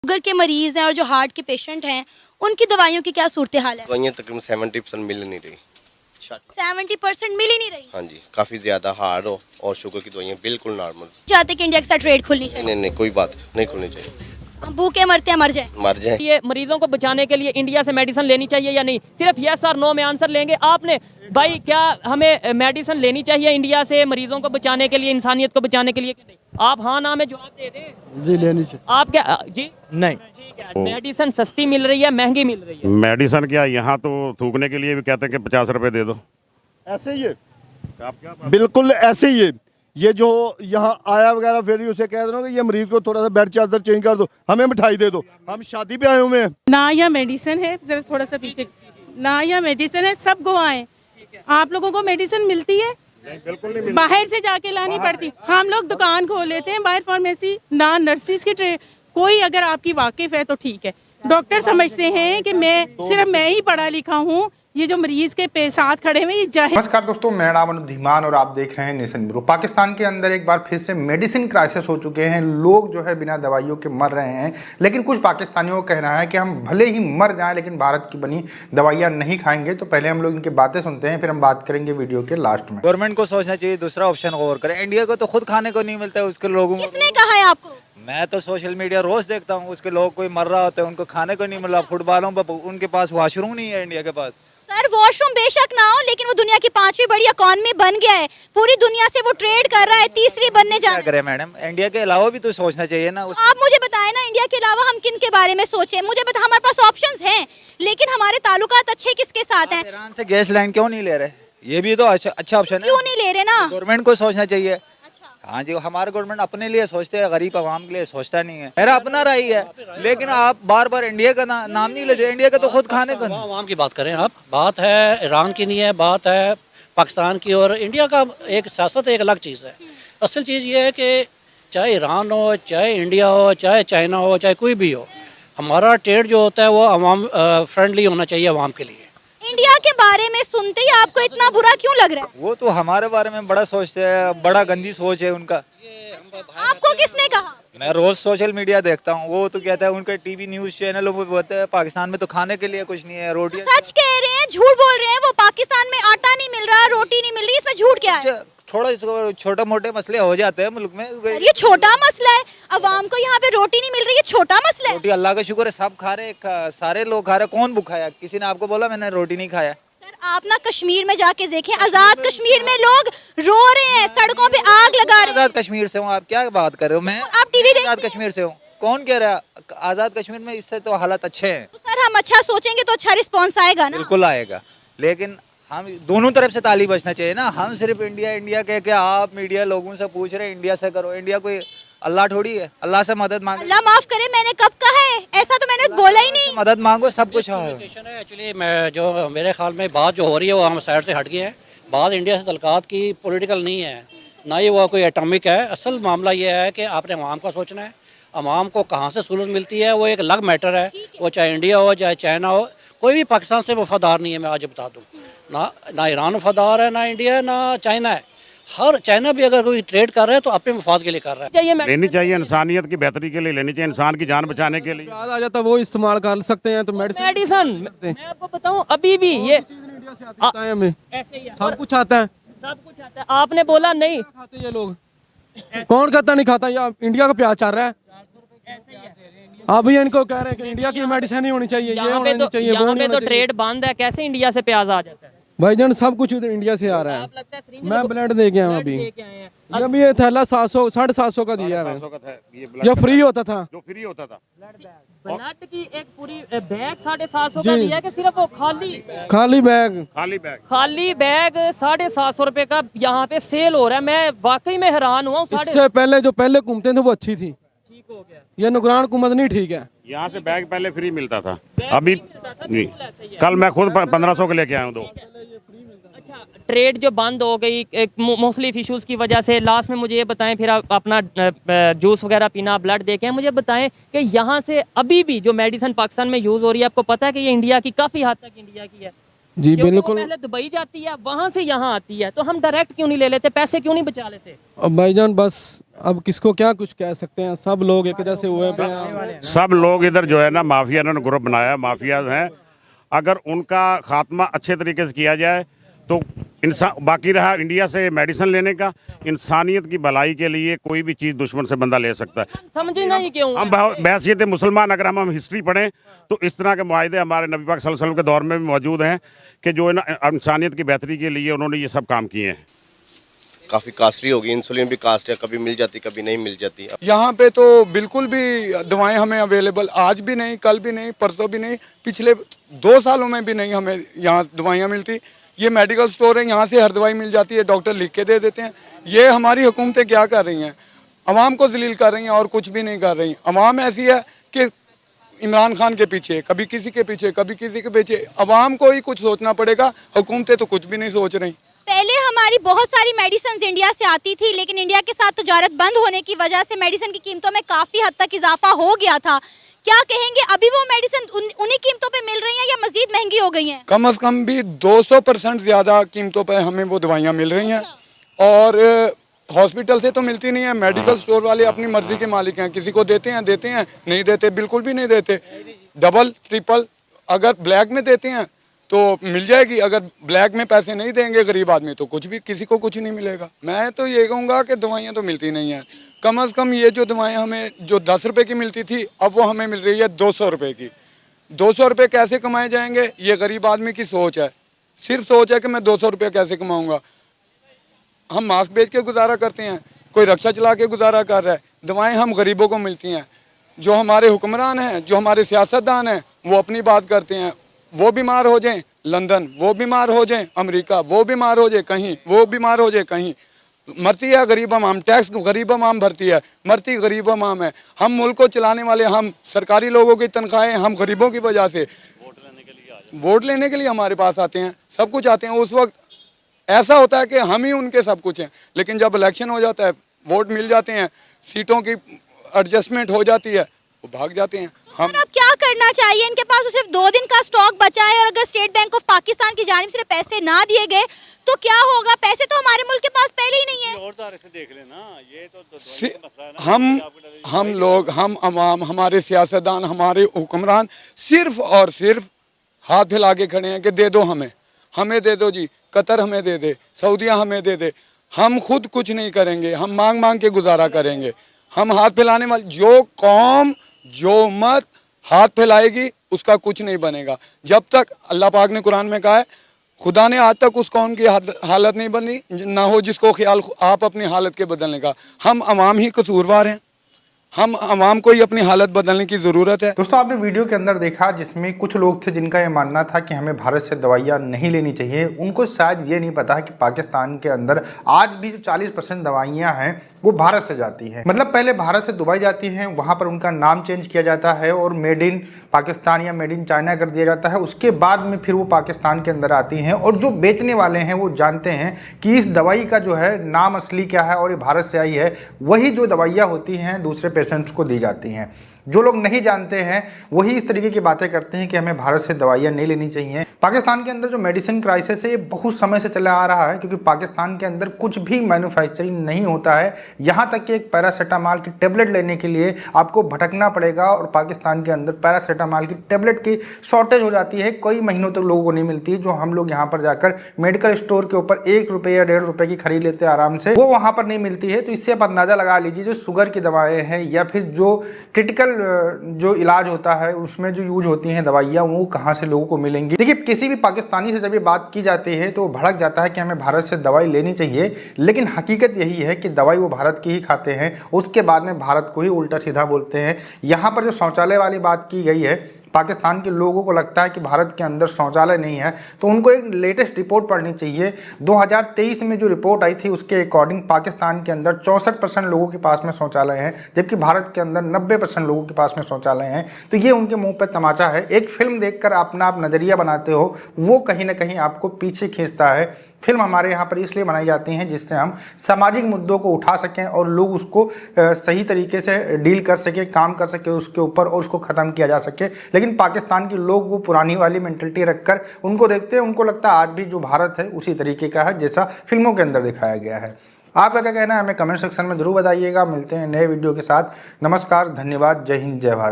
Sugar के मरीज हैं और जो हार्ट के पेशेंट हैं उनकी दवाइयों की क्या सूरत हाल है? दवाइयाँ तकरीबन 70% मिल नहीं रही। 70% मिल ही नहीं रही। हाँ जी, काफ़ी ज़्यादा हार्ड हो और शुगर की दवाइयाँ बिल्कुल नॉर्मल। चाहते कि इंडिया के साथ ट्रेड खुलनी चाहिए। नहीं, कोई बात नहीं खुलनी चाहिए। हम भूखे मरते हैं, मर जाए। मर जाए। ये मरीजों को बचाने के लिए इंडिया से मेडिसिन लेनी चाहिए या नहीं? सिर्फ यस और नो में आंसर लेंगे आपने। भाई क्या हमें मेडिसिन लेनी चाहिए इंडिया से मरीजों को बचाने के लिए, इंसानियत को बचाने के लिए कि नहीं? आप हाँ ना में जवाब दे दें। जी लेनी चाहिए। आप क्या जी नहीं, ठीक है। मेडिसिन सस्ती मिल रही है, महंगी मिल रही है? मेडिसिन क्या यहाँ तो थूकने के लिए भी कहते हैं कि 50 रुपए दे दो। ऐसे ही है, बिल्कुल ऐसे ही है। ये जो यहाँ आया वगैरह फिर उसे कह दो कि ये मरीज को थोड़ा सा बेड चादर चेंज कर दो, हमें मिठाई दे दो, हम शादी पे आए हुए हैं। ना या मेडिसिन है, जरा थोड़ा सा पीछे, ना या मेडिसिन है, सब गवाएं। आप लोगों को मेडिसिन मिलती है? बिल्कुल नहीं बाहर से जाके लानी पड़ती। हम लोग दुकान खोल लेते हैं बाहर फार्मेसी, ना नर्सिस की कोई अगर आपकी वाकिफ है तो ठीक है। डॉक्टर समझते हैं कि सिर्फ मैं ही पढ़ा लिखा हूँ, ये जो मरीज के साथ खड़े हुए ये जाहिर। नमस्कार दोस्तों, मेरा नाम अनुप धीमान और आप देख रहे हैं नेशन ब्यूरो। पाकिस्तान के अंदर एक बार फिर से मेडिसिन क्राइसिस हो चुके हैं। लोग जो है बिना दवाइयों के मर रहे हैं, लेकिन कुछ पाकिस्तानियों का कहना है कि हम भले ही मर जाएं लेकिन भारत की बनी दवाइयाँ नहीं खाएंगे। तो पहले हम लोग इनकी बातें सुनते हैं, फिर हम बात करेंगे वीडियो के लास्ट में। गवर्नमेंट को सोचना चाहिए, दूसरा ऑप्शन गौर करें। इंडिया को तो खुद खाने को नहीं मिलता है, उसके लोगों को। किसने कहा है आपको? मैं तो सोशल मीडिया रोज देखता हूँ, उसके लोग कोई मर रहा होता है, उनको खाने को नहीं मिल रहा। फुटबॉलों पर उनके पास वॉशरूम नहीं है इंडिया के पास। सर वॉशरूम बेशक ना हो, लेकिन वो दुनिया की 5वीं बड़ी इकॉनमी बन गया है। पूरी दुनिया से वो ट्रेड कर रहा है, तीसरी बनने जा रहा है। क्या करे मैडम, इंडिया के अलावा भी तो सोचना चाहिए ना। आप मुझे बताएं ना, इंडिया के अलावा हम किन के बारे में सोचें? मुझे बता, हमारे पास ऑप्शंस हैं, लेकिन हमारे ताल्लुकात अच्छे किसके साथ हैं? ईरान से गैस लाइन क्यों नहीं ले रहे? ये भी तो अच्छा ऑप्शन है। क्यों नहीं ले रहे ना? गवर्नमेंट को सोचना चाहिए। हाँ जी, हमारे गवर्नमेंट अपने लिए सोचते हैं, गरीब आवाम के लिए सोचता नहीं है। मेरा अपना राय है, लेकिन आप बार बार इंडिया का नाम नहीं लेते। इंडिया का तो खुद खाने को आवाम की बात करें आप। बात है ईरान की नहीं है, बात है पाकिस्तान की। और इंडिया का एक सियासत एक अलग चीज़ है। असल चीज़ ये है कि चाहे ईरान हो, चाहे इंडिया हो, चाहे चाइना हो, चाहे कोई भी हो, हमारा ट्रेड जो होता है वो आवाम फ्रेंडली होना चाहिए आवाम के लिए। इंडिया के बारे में सुनते ही आपको इतना बुरा क्यों लग रहा है? वो तो हमारे बारे में बड़ा सोचते हैं, बड़ा गंदी सोच है उनका। आपको किसने कहा? मैं रोज सोशल मीडिया देखता हूँ, वो तो कहता है उनके टीवी न्यूज चैनलों पे बोलते हैं पाकिस्तान में तो खाने के लिए कुछ नहीं है, रोटी। सच कह रहे हैं, झूठ बोल रहे हैं? वो पाकिस्तान में आटा नहीं मिल रहा, रोटी नहीं मिल रही, इसमें झूठ क्या है? थोड़ा छोटे मोटे मसले हो जाते हैं मुल्क में। ये छोटा मसला है? अवाम को यहाँ पे रोटी नहीं मिल रही, ये छोटा मसला है? रोटी अल्लाह का शुक्र है सब खा रहे, सारे लोग खा रहे। कौन भूखा है? किसी ने आपको बोला मैंने रोटी नहीं खाया? सर आप ना कश्मीर में जाके देखें, आजाद कश्मीर में लोग रो रहे हैं, सड़कों पे आग लगा रहे हैं। आजाद कश्मीर से हूँ, आप क्या बात कर रहे हो? मैं आप टीवी देखते हैं? आजाद कश्मीर से हूँ। कौन कह रहा है आजाद कश्मीर में? इससे तो हालात अच्छे हैं। तो सर हम अच्छा सोचेंगे तो अच्छा रिस्पॉन्स आएगा ना? बिल्कुल आएगा, लेकिन हम दोनों तरफ से ताली बचना चाहिए ना। हम सिर्फ इंडिया कह के आप मीडिया लोगों से पूछ रहे हैं इंडिया से करो। इंडिया कोई अल्लाह थोड़ी है, अल्लाह से मदद मांगो। अल्लाह माफ करे, मैंने कब कहा है ऐसा? तो मैंने बोला ही नहीं। मदद मांगो, सब कुछ है। एक्चुअली मैं जो मेरे ख्याल में बात जो हो रही है वो हम साइड से हट गए हैं। बात इंडिया से तल्लुकात की पॉलिटिकल नहीं है, ना ही वो कोई एटॉमिक है। असल मामला ये है कि आपने अवाम का सोचना है। अवाम को कहाँ से सहूलत मिलती है वो एक अलग मैटर है। वो चाहे इंडिया हो चाहे चाइना हो, कोई भी पाकिस्तान से वफादार नहीं है। मैं आज बता दूँ, ना ईरान वफादार है, ना इंडिया है, ना चाइना है। हर चाइना भी अगर कोई ट्रेड कर रहा है तो अपने मफाद के लिए कर रहा है। लेनी चाहिए, इंसानियत की बेहतरी के लिए लेनी चाहिए, इंसान की जान बचाने के लिए। आ जाता वो इस्तेमाल कर सकते हैं। तो मेडिसिन मैं आपको बताऊं, अभी भी ये हमें ऐसे ही है। सब कुछ आता है, सब कुछ आता है। आपने बोला नहीं खाते ये लोग। कौन कहता नहीं खाता? या इंडिया का प्याज चल रहा है। अभी इनको कह रहे हैं कि इंडिया की मेडिसिन ही होनी चाहिए, ये होनी चाहिए, वो नहीं तो होनी ट्रेड बंद है, कैसे इंडिया से प्याज आ जाता है? भाईजान सब कुछ उधर इंडिया से आ रहा है। मैं ब्लड दे के आया अभी। जब ये थैला 700 750 का दिया है, ये फ्री होता था। जो फ्री होता था ब्लड की एक पूरी बैग 750 का दिया है कि सिर्फ वो खाली बैग खाली बैग 750 रुपए का यहाँ पे सेल हो रहा है। मैं वाकई में हैरान हुआ। इससे पहले जो पहले घूमते थे वो अच्छी थी, ठीक हो गया। ये नुकरान हुकूमत नहीं ठीक है। यहाँ से बैग पहले फ्री मिलता था, अभी नहीं। कल मैं खुद 1500 के लेके आया हूँ 2। अच्छा, ट्रेड जो बंद हो गई मुख्तलिफ इशूज़ की वजह से, लास्ट में मुझे ये बताएं, फिर आप अपना जूस वगैरह पीना, ब्लड देके मुझे बताएं कि यहाँ से अभी भी जो मेडिसिन पाकिस्तान में यूज़ हो रही है, आपको पता है कि ये इंडिया की काफ़ी हद तक इंडिया की है? जी बिल्कुल। पहले दुबई जाती है, वहाँ से यहाँ आती है, तो हम डायरेक्ट क्यों नहीं ले लेते, पैसे क्यों नहीं बचा लेते? अब भाईजान बस अब किसको क्या कुछ कह सकते हैं, सब लोग एक जैसे हुए पे हैं। सब लोग इधर जो है ना माफिया ने ग्रुप बनाया, माफिया हैं। अगर उनका खात्मा अच्छे तरीके से किया जाए तो इंसान, बाकी रहा इंडिया से मेडिसिन लेने का, इंसानियत की भलाई के लिए कोई भी चीज़ दुश्मन से बंदा ले सकता है। समझना ही क्यों? हम बहसीत मुसलमान अगर हम हिस्ट्री पढ़ें तो इस तरह के मुआहदे हमारे नबी पाक सल्लल्लाहु अलैहि वसल्लम के दौर में भी मौजूद हैं कि जो है ना इंसानियत की बेहतरी के लिए उन्होंने ये सब काम किए हैं। काफ़ी कास्टली होगी, इंसुलिन भी कास्ट है, कभी मिल जाती कभी नहीं मिल जाती। यहाँ पे तो बिल्कुल भी दवाएं हमें अवेलेबल आज भी नहीं, कल भी नहीं, परसों भी नहीं, पिछले 2 सालों में भी नहीं हमें यहाँ दवाइयाँ मिलती। ये मेडिकल स्टोर है, यहाँ से हर दवाई मिल जाती है, डॉक्टर लिख के दे देते हैं। ये हमारी हुकूमतें क्या कर रही हैं? अवाम को जलील कर रही हैं और कुछ भी नहीं कर रही। अवाम ऐसी है कि इमरान खान के पीछे, कभी किसी के पीछे, कभी किसी के पीछे। अवाम को ही कुछ सोचना पड़ेगा, हुकूमतें तो कुछ भी नहीं सोच रही। पहले हमारी बहुत सारी मेडिसिन इंडिया से आती थी, लेकिन इंडिया के साथ तजारत बंद होने की वजह से मेडिसिन की कीमतों में काफ़ी हद तक इजाफा हो गया था। क्या कहेंगे, अभी वो मेडिसिन उन्हीं कीमतों पे मिल रही हैं या मजीद महंगी हो गई हैं? कम से कम भी 200% ज़्यादा कीमतों पर हमें वो दवाइयाँ मिल रही हैं। और हॉस्पिटल से तो मिलती नहीं है, मेडिकल स्टोर वाले अपनी मर्जी के मालिक हैं, किसी को देते हैं, नहीं देते, बिल्कुल भी नहीं देते। डबल ट्रिपल अगर ब्लैक में देते हैं तो मिल जाएगी, अगर ब्लैक में पैसे नहीं देंगे गरीब आदमी तो कुछ भी, किसी को कुछ नहीं मिलेगा। मैं तो ये कहूँगा कि दवाइयाँ तो मिलती नहीं हैं। कम से कम ये जो दवाइयाँ हमें जो 10 रुपए की मिलती थी, अब वो हमें मिल रही है 200 रुपए की। 200 रुपये कैसे कमाए जाएंगे, ये गरीब आदमी की सोच है। सिर्फ सोच है कि मैं 200 रुपये कैसे कमाऊँगा। हम मास्क बेच के गुजारा करते हैं, कोई रक्षा चला के गुजारा कर रहा है। दवाएँ हम गरीबों को मिलती हैं। जो हमारे हुक्मरान हैं, जो हमारे सियासतदान हैं, वो अपनी बात करते हैं। वो बीमार हो जाएं लंदन, वो बीमार हो जाएं अमेरिका, वो बीमार हो जाए कहीं, वो बीमार हो जाए कहीं, मरती है गरीब अवाम, टैक्स गरीब अवाम भरती है, मरती गरीब अवाम है। हम मुल्क को चलाने वाले, हम सरकारी लोगों की तनख्वाहें हम गरीबों की वजह से वोट लेने के लिए हमारे पास आते हैं, सब कुछ आते हैं। उस वक्त ऐसा होता है कि हम ही उनके सब कुछ हैं, लेकिन जब इलेक्शन हो जाता है, वोट मिल जाते हैं, सीटों की एडजस्टमेंट हो जाती है, वो भाग जाते हैं। हम अब क्या करना चाहिए? इनके पास तो सिर्फ 2 दिन का स्टॉक बचा है, और अगर स्टेट बैंक ऑफ पाकिस्तान की जानिब से पैसे ना दिए गए तो क्या होगा? पैसे तो हमारे मुल्क के पास पहले ही नहीं है। और तारे से देख लेना, ये तो हम लोग, हम अवाम, हमारे सियासतदान, हमारे हुक्मरान सिर्फ और सिर्फ हाथ फैला के खड़े हैं कि दे दो, हमें दे दो जी, कतर हमें दे दे, सऊदिया हमें दे दे। हम खुद कुछ नहीं करेंगे, हम मांग मांग के गुजारा करेंगे। हम हाथ फैलाने वाले, जो कौम जो उम्मत हाथ फैलाएगी उसका कुछ नहीं बनेगा। जब तक अल्लाह पाक ने कुरान में कहा है, खुदा ने आज तक उस कौम की हालत नहीं बदली ना हो जिसको ख्याल आप अपनी हालत के बदलने का। हम अवाम ही कसूरवार हैं, हम अवाम को ही अपनी हालत बदलने की ज़रूरत है। दोस्तों, आपने वीडियो के अंदर देखा जिसमें कुछ लोग थे जिनका ये मानना था कि हमें भारत से दवाइयाँ नहीं लेनी चाहिए। उनको शायद ये नहीं पता है कि पाकिस्तान के अंदर आज भी जो 40% दवाइयाँ हैं वो भारत से जाती हैं। मतलब पहले भारत से दुबई जाती हैं, वहाँ पर उनका नाम चेंज किया जाता है और मेड इन पाकिस्तान या मेड इन चाइना कर दिया जाता है। उसके बाद में फिर वो पाकिस्तान के अंदर आती हैं, और जो बेचने वाले हैं वो जानते हैं कि इस दवाई का जो है नाम असली क्या है और ये भारत से आई है। वही जो दवाइयाँ होती हैं दूसरे पेशेंट्स को दी जाती हैं। जो लोग नहीं जानते हैं वही इस तरीके की बातें करते हैं कि हमें भारत से दवाइयाँ नहीं लेनी चाहिए। पाकिस्तान के अंदर जो मेडिसिन क्राइसिस है ये बहुत समय से चला आ रहा है, क्योंकि पाकिस्तान के अंदर कुछ भी मैन्युफैक्चरिंग नहीं होता है। यहाँ तक कि एक पैरासीटामॉल की टेबलेट लेने के लिए आपको भटकना पड़ेगा, और पाकिस्तान के अंदर पैरासीटामॉल की टेबलेट की शॉर्टेज हो जाती है, कई महीनों तक लोगों को नहीं मिलती। जो हम लोग यहाँ पर जाकर मेडिकल स्टोर के ऊपर 1 रुपये या 1.5 रुपये की खरीद लेते हैं आराम से, वो वहाँ पर नहीं मिलती है। तो इससे आप अंदाज़ा लगा लीजिए जो शुगर की दवाएँ हैं या फिर जो क्रिटिकल जो इलाज होता है उसमें जो यूज होती हैं दवाइयाँ, वो कहाँ से लोगों को मिलेंगी। देखिए, किसी भी पाकिस्तानी से जब ये बात की जाती है तो भड़क जाता है कि हमें भारत से दवाई लेनी चाहिए, लेकिन हकीकत यही है कि दवाई वो भारत की ही खाते हैं, उसके बाद में भारत को ही उल्टा सीधा बोलते हैं। यहाँ पर जो शौचालय वाली बात की गई है, पाकिस्तान के लोगों को लगता है कि भारत के अंदर शौचालय नहीं है, तो उनको एक लेटेस्ट रिपोर्ट पढ़नी चाहिए। 2023 में जो रिपोर्ट आई थी उसके अकॉर्डिंग पाकिस्तान के अंदर 64% लोगों के पास में शौचालय हैं, जबकि भारत के अंदर 90% लोगों के पास में शौचालय हैं। तो ये उनके मुंह पर तमाचा है। एक फिल्म देखकर अपना आप नज़रिया बनाते हो, वो कहीं ना कहीं आपको पीछे खींचता है। फिल्म हमारे यहाँ पर इसलिए बनाई जाती हैं जिससे हम सामाजिक मुद्दों को उठा सकें और लोग उसको सही तरीके से डील कर सके, काम कर सके उसके ऊपर और उसको ख़त्म किया जा सके। लेकिन पाकिस्तान के लोग वो पुरानी वाली मेंटलिटी रखकर उनको देखते हैं, उनको लगता है आज भी जो भारत है उसी तरीके का है जैसा फिल्मों के अंदर दिखाया गया है। आपका क्या कहना है हमें कमेंट सेक्शन में जरूर बताइएगा। मिलते हैं नए वीडियो के साथ। नमस्कार, धन्यवाद, जय हिंद, जय भारत।